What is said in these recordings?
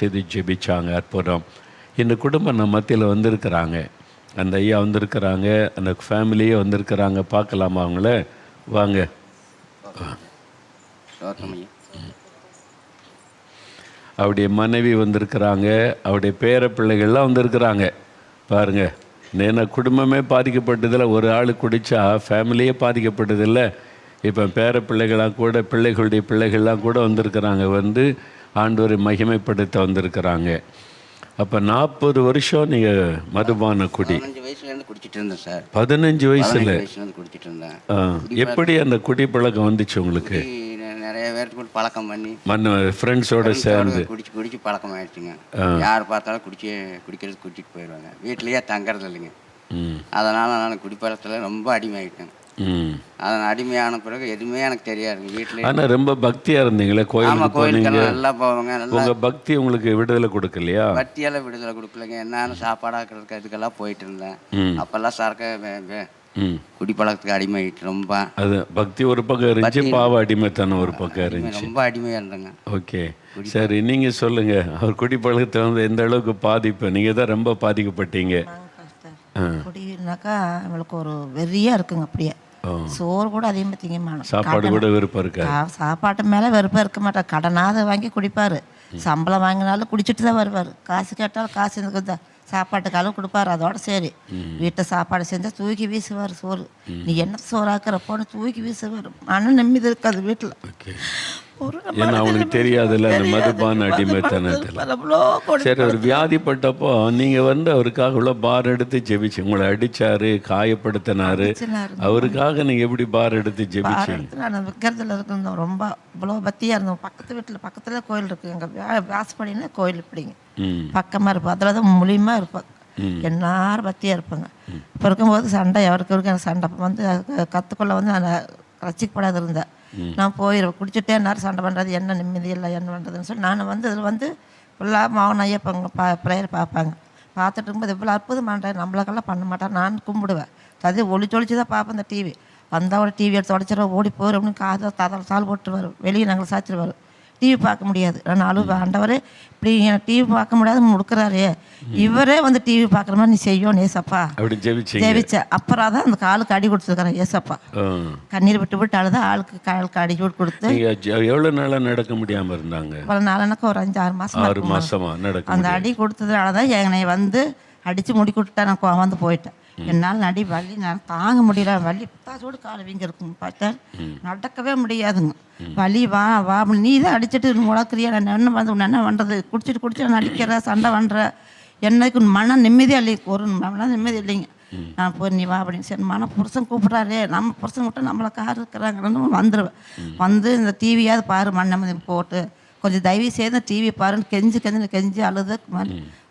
செய்து ஜெபிச்சாங்க. அற்புதம். இந்த குடும்பம் நம்ம மத்தியில் வந்திருக்கிறாங்க. அந்த ஐயா வந்திருக்கிறாங்க, அந்த ஃபேமிலியே வந்திருக்கிறாங்க. பார்க்கலாமா அவங்கள? வாங்க. அவருடைய மனைவி வந்திருக்கிறாங்க, அவருடைய பேர பிள்ளைகள்லாம் வந்திருக்கிறாங்க. பாருங்க, ஏன்னா குடும்பமே பாதிக்கப்பட்டதில் ஒரு ஆள் குடித்தா ஃபேமிலியே பாதிக்கப்பட்டதில்லை. இப்போ பேர பிள்ளைகளாக கூட பிள்ளைகளுடைய பிள்ளைகள்லாம் கூட வந்திருக்கிறாங்க, வந்து ஆண்டவரை மகிமைப்படுத்த வந்திருக்கிறாங்க. அப்போ 40 வருஷம் நீங்கள் மதுபான குடி? 15 வயசுலேருந்து குடிச்சிட்டு இருந்தேன் சார். 15 வயசுல குடிச்சிட்டு இருந்தேன். எப்படி அந்த குடி பழக்கம் வந்துச்சு உங்களுக்கு? நிறைய பேருக்கு கூட பழக்கம் பண்ணி ஃப்ரெண்ட்ஸோட சேர்ந்து குடிச்சு பழக்கம் ஆயிடுச்சுங்க. யார் பார்த்தாலும் குடிக்கிறது குடிச்சிட்டு போயிடுவாங்க. வீட்லேயே தங்கறது இல்லைங்க. அதனால் நான் குடிப்பழக்கத்தில் ரொம்ப அடிமையாயிட்டேன். அதன் அடிமையான பிறகு எதுவுமே எனக்கு தெரியாது. வீட்டில் ஆனால் ரொம்ப பக்தியாக இருந்தீங்களே, கோயிலுக்கு நல்லா போவாங்க. நல்லா பக்தி உங்களுக்கு விடுதலை கொடுக்கலையா? பக்தியெல்லாம் விடுதலை கொடுக்கலைங்க. என்னன்னு சாப்பாடாக்கிறதுக்கு அதுக்கெல்லாம் போயிட்டு இருந்தேன். அப்போல்லாம் சரக்கு குடிப்பழக்கத்துக்கு அடிமையாயிட்டு ரொம்ப. அது பக்தி ஒரு பக்கம் இருந்துச்சு, பாவ அடிமைத்தனம் ஒரு பக்கம் இருந்துச்சு. ரொம்ப அடிமையாக இருந்தேங்க. ஓகே, சரி, நீங்கள் சொல்லுங்கள். அவர் குடிப்பழக்கத்தை வந்து எந்த அளவுக்கு பாதிப்பு? நீங்கள் தான் ரொம்ப பாதிக்கப்பட்டீங்க. குடினாக்கா நம்மளுக்கு ஒரு வெறியாக இருக்குங்க. அப்படியே சோறு கூட அதிகமாக திங்க மாட்டோம். சாப்பாடு கூட வெறுப்பாக இருக்கா? சாப்பாட்டு மேலே வெறுப்பாக இருக்க மாட்டார். கடனாக வாங்கி குடிப்பார். சம்பளம் வாங்கினாலும் குடிச்சிட்டு தான் வருவார். காசு கேட்டாலும் காசு எனக்கு சாப்பாட்டுக்கு அளவு கொடுப்பாரு. அதோட சரி, வீட்டை சாப்பாடு செஞ்சால் தூக்கி வீசுவார். சோறு நீ என்ன சோறாக்குறப்போன்னு தூக்கி வீசுவார். மன நிம்மதி இருக்காது வீட்டில். ஏன்னா அவனுக்கு தெரியாதுல்ல அந்த மதுபான அடிமைத்தனத்தில். சரி, அவர் வியாதிப்பட்டப்போ நீங்கள் வந்து அவருக்காக இவ்வளோ பார் எடுத்து ஜெபிச்சு, உங்களை அடித்தாரு, காயப்படுத்தினாரு, அவருக்காக நீங்கள் எப்படி பார் எடுத்து ஜெபிச்சீங்க? நான் விற்கிறதுல இருந்தோம். ரொம்ப இவ்வளோ பக்தியாக இருந்தோம். பக்கத்தில் கோயில் இருக்குது. எங்கள் வாசப்படினா கோயில் இப்படிங்க பக்கமாக இருப்போம். அதில் தான் மூலியமாக இருப்பாங்க. எல்லாரும் பக்தியாக இருப்பாங்க. இப்போ இருக்கும்போது சண்டை எவருக்கு இருக்கு எனக்கு சண்டை வந்து கற்றுக்கொள்ள வந்து நான் ரசிக்கப்படாது இருந்தேன். நான் போயிடுவேன். குடிச்சிட்டே நேரம் சண்டை பண்ணுறது என்ன நிம்மதி இல்லை என்ன பண்ணுறதுன்னு சொல்லி நான் வந்து இதில் வந்து ஃபுல்லாக மௌன ஐயப்பங்க ப்ரேயர் பார்ப்பாங்க. பார்த்துட்டு இருக்கும்போது இவ்வளோ அற்புதம் பண்ணுறேன், நம்மளுக்கெல்லாம் பண்ண மாட்டேன். நான் கும்பிடுவேன். அது ஒளிச்சு தான் பார்ப்பேன். இந்த டிவி வந்தால் ஒரு டிவி எடுத்து உடச்சிடுவோம், ஓடி போயிடும் அப்படின்னு காதை தாள் போட்டு வரும். வெளியே நாங்கள் சாச்சிடுவார். டிவி பார்க்க முடியாது. நான் அழுவ, ஆண்டவரே இப்படி டிவி பார்க்க முடியாது முடுக்கிறாரே, இவரே வந்து டிவி பார்க்குற மாதிரி நீ செய்யும் ஏசப்பா அப்படி ஜெபிச்சேன். அப்புறம் தான் அந்த காலுக்கு அடி கொடுத்துருக்கிறேன். ஏசப்பா கண்ணீர் விட்டு அழுதா ஆளுக்கு காலுக்கு அடி கொடுத்து. எவ்வளோ நாளாக நடக்க முடியாமல் இருந்தாங்க? பல நாளனுக்கு ஒரு 6 மாசமா அந்த அடி கொடுத்ததுனால தான் என்னை வந்து அடித்து முடி கொடுத்தா நான் வந்து போயிட்டேன். என்னால் நடி வலி நான் தாங்க முடியல. வலி புத்தாசோடு காலை வீங்க இருக்கும். பார்த்தா நடக்கவே முடியாதுங்க. வலி வா வா நீ தான் அடிச்சுட்டு முழக்கிறியா, நான் என்ன வந்து என்ன பண்ணுறது? குடிச்சிட்டு நான் அடிக்கிற சண்டை பண்ணுற என்னைக்கு மன நிம்மதியாக இல்லை. ஒரு மன நிம்மதி இல்லைங்க. நான் போய் நீ வா அப்படின்னு சரி மன புருஷன் கூப்பிட்றாரு. நம்ம புருஷன் மட்டும் நம்மளை கார் இருக்கிறாங்கன்னு வந்துடுவேன். வந்து இந்த டிவியாவது பாரு, மண் நிம்மதி போட்டு கொஞ்சம் தயவு செய்து டிவி பாருன்னு கெஞ்சி அழுது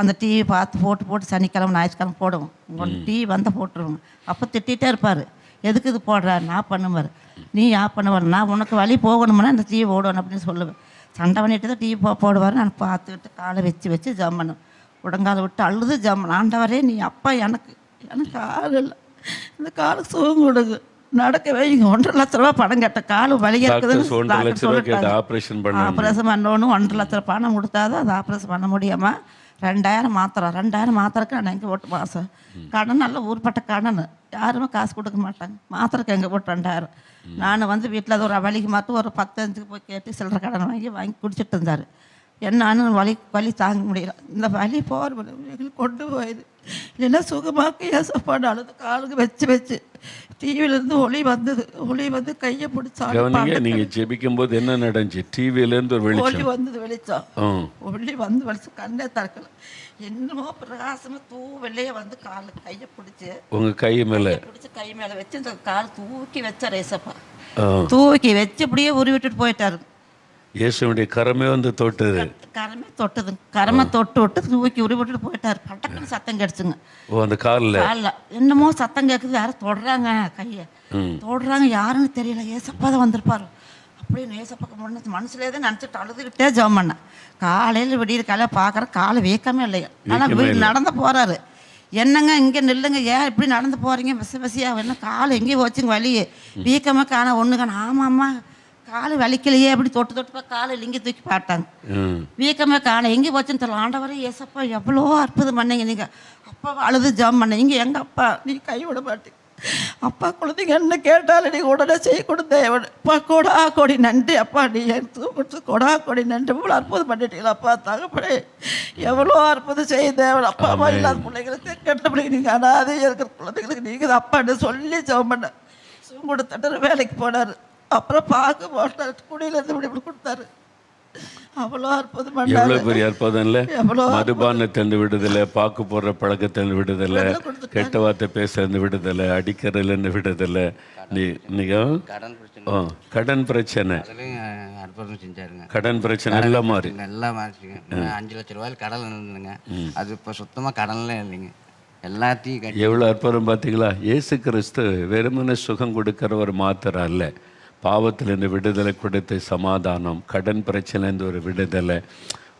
அந்த டிவி பார்த்து போட்டு சனிக்கிழமை ஞாயிற்றுக்கிழமை போடுவோம். உங்களோட டிவி வந்தால் போட்டுருவோங்க. அப்போ திட்டிகிட்டே இருப்பார், எதுக்கு இது போடுற? நான் பண்ணுவார். நீ பண்ணுவார். நான் உனக்கு வழி போகணும்னா இந்த டிவி ஓடணும் அப்படின்னு சொல்லுவேன். சண்டை பண்ணிட்டு தான் டிவி போடுவார். நான் பார்த்துக்கிட்டு காலை வச்சு ஜம்மனும் உடங்கால விட்டு அழுது ஜம்மன். ஆண்டவரே நீ அப்பா எனக்கு கால் இல்லை, இந்த காலுக்கு சுகம் கொடுங்க, நடக்கவே. இங்கே 1.5 லட்ச ரூபா பணம் கேட்ட காலு வலியாக இருக்குது. ஆப்ரேஷன் பண்ணணும். 1.5 லட்ச ரூபா பணம் கொடுத்தாதான் அது ஆப்ரேஷன் பண்ண முடியாமல் 2000 மாத்திரைக்கு நான் எங்கே போட்டு மாதம் கடன், நல்ல ஊர்பட்ட கடன். யாருமே காசு கொடுக்க மாட்டாங்க. மாத்திரைக்கு எங்கே போட்டு 2000. நான் வந்து வீட்டில் அது ஒரு வலிக்கு மாற்ற ஒரு 10-5 போய் கேட்டு சில்லற கடன் வாங்கி குடிச்சிட்டு இருந்தார். என்னான்னு வலி தாங்க முடியல. இந்த வலி போகிற எங்களுக்கு கொண்டு போயிடுது. இல்லைன்னா சுகமாக்கு ஏசப்பாடு அழுது காலுக்கு வச்சு டிவியிலேருந்து ஒளி வந்து கையை பிடிச்சாங்க. நீங்கள் ஜெபிக்கும் போது என்ன நடந்துச்சு? டிவியிலேருந்து ஒரு ஒளி வந்தது, வெளிச்சம் ஒளி வந்து வெளிச்சம் கண்ணே திறக்கல. என்னமோ பிரகாசமாக வெள்ளையே வந்து காலுக்கு கையை பிடிச்சி உங்கள் கை மேலே வச்சு இந்த கால் தூக்கி வச்சார். ஏசப்பா தூக்கி வச்சு இப்படியே உருவிட்டுட்டு போயிட்டாரு. இயேசுவுடைய கரமே வந்து தொட்டது. கரமை தொட்டு விட்டு தூக்கி உருவிட்டு போயிட்டார். பட்டக்குன்னு சத்தம் கிடச்சுங்க. அந்த காலில் என்னமோ சத்தம் கேட்குது. யாரும் தொடுறாங்க, கையை தொடுறாங்க, யாருன்னு தெரியல. ஏசப்பா தான் வந்திருப்பாரு. அப்படின்னு ஏசப்பாக்கு மனசுலேயே தான் நினச்சிட்டு அழுதுகிட்டே ஜெபம் பண்ணேன். காலையில் விடிய காலையில் பார்க்குற காலை வீக்கமே இல்லையா. ஆனால் வீடு நடந்து போகிறாரு. என்னங்க இங்கே நில்லுங்க, ஏன் இப்படி நடந்து போகிறீங்க? விசியாக என்ன காலை எங்கேயும் வச்சுங்க, வலி வீக்கமாக காண ஒன்று காண. ஆமாம்மா காலு வலிக்கலையே அப்படி தொட்டு தொட்டு காலு லிங்கி தூக்கி பார்த்தாங்க. வீக்கமே காண எங்கே போச்சுன்னு தெரியல. ஆண்டவரே ஏசப்பா எவ்வளோ அற்புதம் பண்ணீங்க நீங்கள். அப்பா அழுது ஜாம் பண்ணீங்க. எங்கள் அப்பா நீ கைவிட மாட்டீங்க. அப்பா குழந்தைங்க என்ன கேட்டாலும் நீ உடனே செய்ய கொடுத்தேன். அப்பா கொடா கொடி நன்றி. அப்பா நீ கொடுத்து கொடா கொடி நன்றி. இவ்வளோ அற்புதம் பண்ணிட்டீங்களா அப்பா தகப்படே. எவ்வளோ அற்புதம் செய்ய தேவை. அப்பா அம்மா இல்லாத பிள்ளைங்களுக்கு கெட்ட பிள்ளைங்க நீங்கள் அனாதையாக இருக்கிற குழந்தைங்களுக்கு நீங்கள் தான் அப்பான்னு சொல்லி ஜெபம் பண்ண கொடுத்துட்டு வேலைக்கு போனார். அப்புறம் பார்க்க போட்டார். குடியிலேருந்து இப்படி கொடுத்தாரு. அவ்வளோ அற்புதம். எவ்வளோ பெரிய அற்புதம் இல்லை? மதுபானத்திலிருந்து விடுதலை, பாக்கு போடுற பழக்கத்திலிருந்து விடுதலை, கெட்ட வார்த்தை பேசுறது விடுதலை, அடிக்கிறதுலேருந்து விடுதலை. கடன் பிரச்சனை அற்புதம் செஞ்சாருங்க. கடன் பிரச்சனை எல்லாம் மாறி எல்லாம் மாறிச்சுங்க. 5 லட்ச ரூபாயில் கடன் இருந்துங்க. அது இப்போ சுத்தமாக கடன்லாம் இல்லைங்க. எல்லாத்தையும் எவ்வளோ அற்புதம் பார்த்தீங்களா? இயேசு கிறிஸ்து வெறுமனே சுகம் கொடுக்கிறவர் மாத்திரம் அல்ல, பாவத்திலேருந்து விடுதலை கொடுத்து சமாதானம், கடன் பிரச்சனைலேருந்து ஒரு விடுதலை,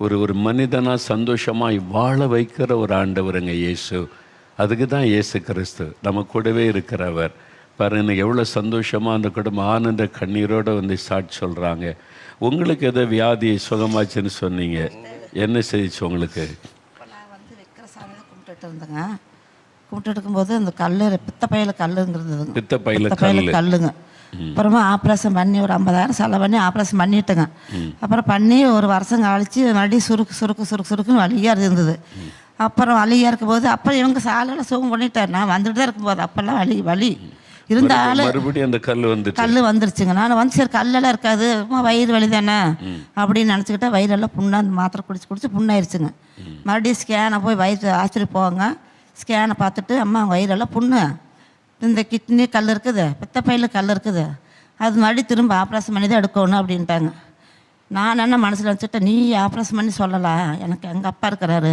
ஒரு மனிதனாக சந்தோஷமாய் வாழ வைக்கிற ஒரு ஆண்டவருங்க இயேசு. அதுக்கு தான் இயேசு கிறிஸ்து நம்ம கூடவே இருக்கிறவர். பாருங்க எவ்வளோ சந்தோஷமாக அந்த குடும்பம் ஆனந்த கண்ணீரோடு வந்து சாட்சி சொல்கிறாங்க. உங்களுக்கு எதோ வியாதி சுகமாச்சுன்னு சொன்னீங்க, என்ன செய்திச்சு உங்களுக்கு? இப்போ நான் வந்து வைக்கிற சாமியில் கும்பிட்டுட்டு இருந்தேங்க. கும்பிட்டு இருக்கும்போது அந்த கல் பித்தப்பையில் கல்லுங்கிறதுங்க. பித்தப்பையில் கல்லுங்க. அப்புறமா ஆப்ரேஷன் பண்ணி ஒரு 50,000 செலவு பண்ணி ஆப்ரேஷன் பண்ணிட்டுங்க. அப்புறம் பண்ணி ஒரு வருஷம் கழிச்சு மறுபடியும் சுருக்குன்னு வலியாக இருந்தது. அப்புறம் வலியாக இருக்கும்போது அப்புறம் இவங்க சாலையில் சுகம் பண்ணிட்டார். நான் வந்துட்டு தான் இருக்கும்போது அப்போல்லாம் வலி இருந்தாலும் மறுபடியும் அந்த கல் வந்துருச்சுங்க. நான் வந்து சரி கல்லெல்லாம் இருக்காது, வயிறு வலி தானே அப்படின்னு நினச்சிக்கிட்டா வயிறெல்லாம் புண்ணா அந்த மாத்திரை குடிச்சு புண்ணாயிருச்சுங்க. மறுபடியும் ஸ்கேனை போய் வயிறு ஆஸ்பத்திரி போவாங்க. ஸ்கேனை பார்த்துட்டு அம்மா வயிறெல்லாம் புண்ணு, இந்த கிட்னி கல் இருக்குது, பித்தப்பையில் கல் இருக்குது, அது மறுபடியும் திரும்ப ஆப்ரேஷன் பண்ணி தான் எடுக்கணும் அப்படின்ட்டாங்க. நான் என்ன மனசில் வச்சுட்டேன், நீ ஆப்ரேஷன் பண்ணி சொல்லலாம், எனக்கு எங்கள் அப்பா இருக்கிறாரு,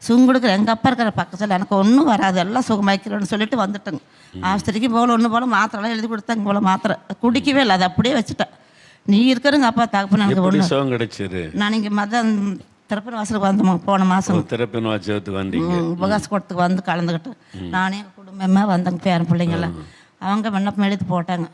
சுங்குடுக்கிற எங்கள் அப்பா இருக்கிற பக்கத்தில் எனக்கு ஒன்றும் வராது, எல்லாம் சுகமாக்கிறேன்னு சொல்லிட்டு வந்துட்டேங்க. ஆஸ்பத்திரிக்கு போகல ஒன்று போல் மாத்திரைலாம் எழுதி கொடுத்தாங்க. போல் மாத்திரை குடிக்கவே இல்லை, அதை அப்படியே வச்சுட்டேன். நீ இருக்கிறங்க அப்பா தகப்பன் எனக்கு ஒன்று சுகம் கிடைச்சிரு. நான் இங்கே திறப்பின் வாசலுக்கு வந்தோம் போன மாதம். திறப்பின் வாசலுக்கு வந்தீங்க, உபகாச கூட்டத்துக்கு வந்து கலந்துக்கிட்டேன். நானே எங்கள் குடும்பமாக வந்தேங்க, பேரன் பிள்ளைங்கெல்லாம். அவங்க விண்ணப்பம் எழுதி போட்டாங்க.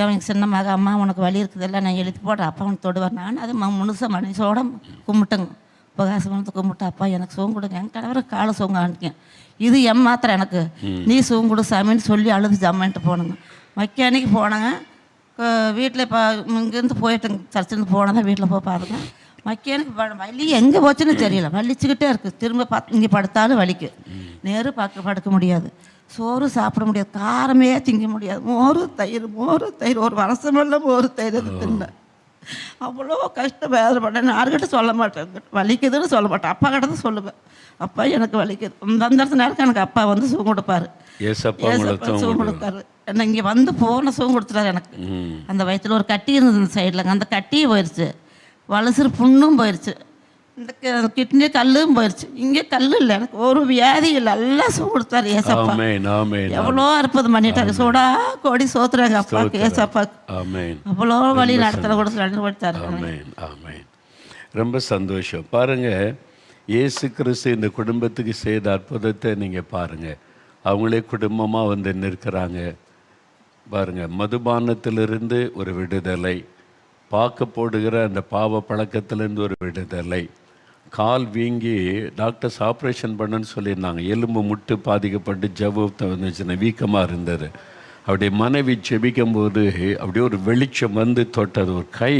அவனுக்கு சின்ன மக அம்மா உனக்கு வலி இருக்குதில்ல, நான் எழுதி போட்டேன். அப்பா அவனுக்கு தொடுவார். நான் அது முழுசாக மனுஷோட கும்பிட்டேங்க. உபகாசம் வந்து கும்பிட்டு அப்பா எனக்கு சுகம் கொடுங்க, என் கணவரை காலை சுகம் காணிக்கேன், இது என் மாத்திரம் எனக்கு, நீ சுகம் கொடு சாமின்னு சொல்லி அழுது ஜம்மான்ட்டு போனேங்க. மெக்கானிக்கு போனாங்க. வீட்டில் இப்போ இங்கேருந்து போயிட்டுங்க, சர்ச்சிலேருந்து போனால் தான் வீட்டில் போய் பாருங்க. மெக்கானிக்கு வலி எங்கே போச்சுன்னு தெரியல, வலிச்சுக்கிட்டே இருக்குது. திரும்ப இங்கே படுத்தாலும் வலிக்கு, நேரு படுக்க முடியாது, சோறு சாப்பிட முடியாது, காரமே திங்க முடியாது, மோர் தயிர் ஒரு வருஷமெல்லாம் மோர் தயிர் தின்னேன். அவ்வளோ கஷ்டம் வேதனைப்பட்டேன். யாருக்கிட்ட சொல்ல மாட்டேன், வலிக்குதுன்னு சொல்ல மாட்டேன், அப்பா கிட்ட தான் சொல்லுவேன், அப்பா எனக்கு வலிக்குது. அந்த இடத்துல நேரத்துக்கு எனக்கு அப்பா வந்து சுகம் கொடுப்பாரு, சுகம் கொடுப்பாரு. என்ன இங்கே வந்து போன சுகம் கொடுத்துட்டாரு எனக்கு. அந்த வயிற்றுல ஒரு கட்டி இருந்தது இந்த சைடில், அந்த கட்டியும் போயிடுச்சு, வலசுறு புண்ணும் போயிடுச்சு, இந்த கிட்னி கல்லும் போயிடுச்சு. இங்கே கல் இல்லை, எனக்கு ஒரு வியாதி இல்லை, எல்லாம் சுகம் கொடுத்தாரு ஏசப்பா. எவ்வளோ அற்புதம் பண்ணிட்டாரு. சோடா கோடி சோத்துறாங்க அப்பாவுக்கு ஏசப்பாக்கு. அவ்வளோ வழி நடத்துகிற கொடுத்தாரு. ரொம்ப சந்தோஷம். பாருங்க, இயேசு கிறிஸ்து இந்த குடும்பத்துக்கு செய்த அற்புதத்தை நீங்கள் பாருங்கள். அவங்களே குடும்பமாக வந்து நிற்கிறாங்க பாருங்கள். மதுபானத்திலிருந்து ஒரு விடுதலை, பார்க்க போடுகிற அந்த பாவ பழக்கத்திலேருந்து ஒரு விடுதலை, கால் வீங்கி டாக்டர்ஸ் ஆப்ரேஷன் பண்ணுன்னு சொல்லியிருந்தாங்க, எலும்பு முட்டு பாதிக்கப்பட்டு ஜவ்வு வந்துச்சுன்னா வீக்கமாக இருந்தது. அப்படியே மனைவி செபிக்கும்போது அப்படியே ஒரு வெளிச்சம் வந்து தொட்டது, ஒரு கை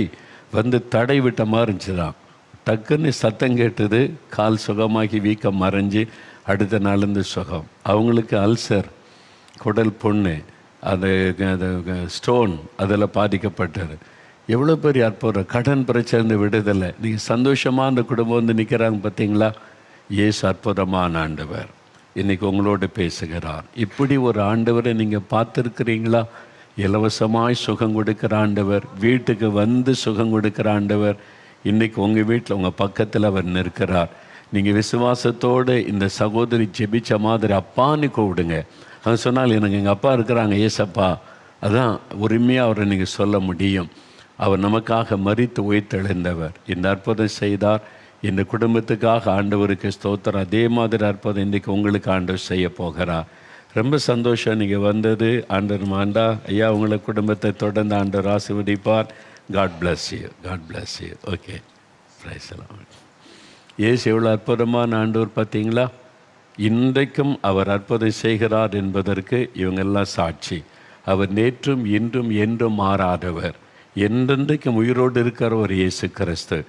வந்து தடை விட்ட மாதிரி இருந்துச்சுதான். டக்குன்னு சத்தம் கேட்டது, கால் சுகமாகி வீக்கம் மறைஞ்சு அடுத்த நாள்லேருந்து சுகம். அவங்களுக்கு அல்சர், குடல் புண்ணு, அது ஸ்டோன் அதில் பாதிக்கப்பட்டது. எவ்வளோ பெரிய அற்புதம். கடன் பிரச்சனை விடுதலை. நீங்கள் சந்தோஷமாக அந்த குடும்பம் வந்து நிற்கிறாங்க பார்த்தீங்களா? இயேசு அற்புதமான ஆண்டவர் இன்றைக்கி உங்களோட பேசுகிறார். இப்படி ஒரு ஆண்டவரை நீங்கள் பார்த்துருக்கிறீங்களா? இலவசமாய் சுகம் கொடுக்குற ஆண்டவர், வீட்டுக்கு வந்து சுகம் கொடுக்குற ஆண்டவர் இன்றைக்கி உங்கள் வீட்டில் உங்கள் பக்கத்தில் அவர் நிற்கிறார். நீங்கள் விசுவாசத்தோடு இந்த சகோதரி ஜெபிச்ச மாதிரி அப்பான்னு கூப்பிடுங்க. அது சொன்னால் எனக்கு எங்கள் அப்பா இருக்கிறாங்க ஏசப்பா, அதான் உரிமையாக அவரை நீங்கள் சொல்ல முடியும். அவர் நமக்காக மரித்து உயிர்த்தெழுந்தவர். இந்த அற்புதம் செய்தார். இந்த குடும்பத்துக்காக ஆண்டவருக்கு ஸ்தோத்திரம். அதே மாதிரி அற்புதம் இன்றைக்கி உங்களுக்கு ஆண்டவர் செய்ய போகிறார். ரொம்ப சந்தோஷம் நீங்கள் வந்தது. ஆண்டவர் மாண்டா ஐயா உங்களை குடும்பத்தை தொடர்ந்து ஆண்டவர் ஆசீர்வதிப்பார். God bless you, God bless you. Okay, praise எல்லாம். இயேசு எவ்வளோ அற்புதமான ஆண்டவர் பார்த்தீங்களா? இன்றைக்கும் அவர் அற்புதம் செய்கிறார் என்பதற்கு இவங்கெல்லாம் சாட்சி. அவர் நேற்றும் இன்றும் என்றும் மாறாதவர், என்றென்றைக்கும் உயிரோடு இருக்கிற ஒரு இயேசு கிறிஸ்து.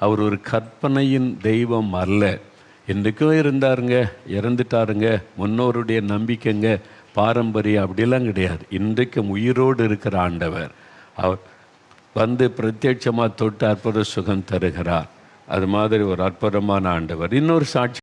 அவர் ஒரு கற்பனையின் தெய்வம் அல்ல. என்றைக்கும் இருந்தாருங்க, இறந்துட்டாருங்க, முன்னோருடைய நம்பிக்கைங்க, பாரம்பரியம் அப்படிலாம் கிடையாது. இன்றைக்கும் உயிரோடு இருக்கிற ஆண்டவர். அவர் வந்து பிரத்யட்சமாக தொட்டு அற்புத சுகம் தருகிறார். அது மாதிரி ஒரு அற்புதமான ஆண்டவர். இன்னொரு சாட்சி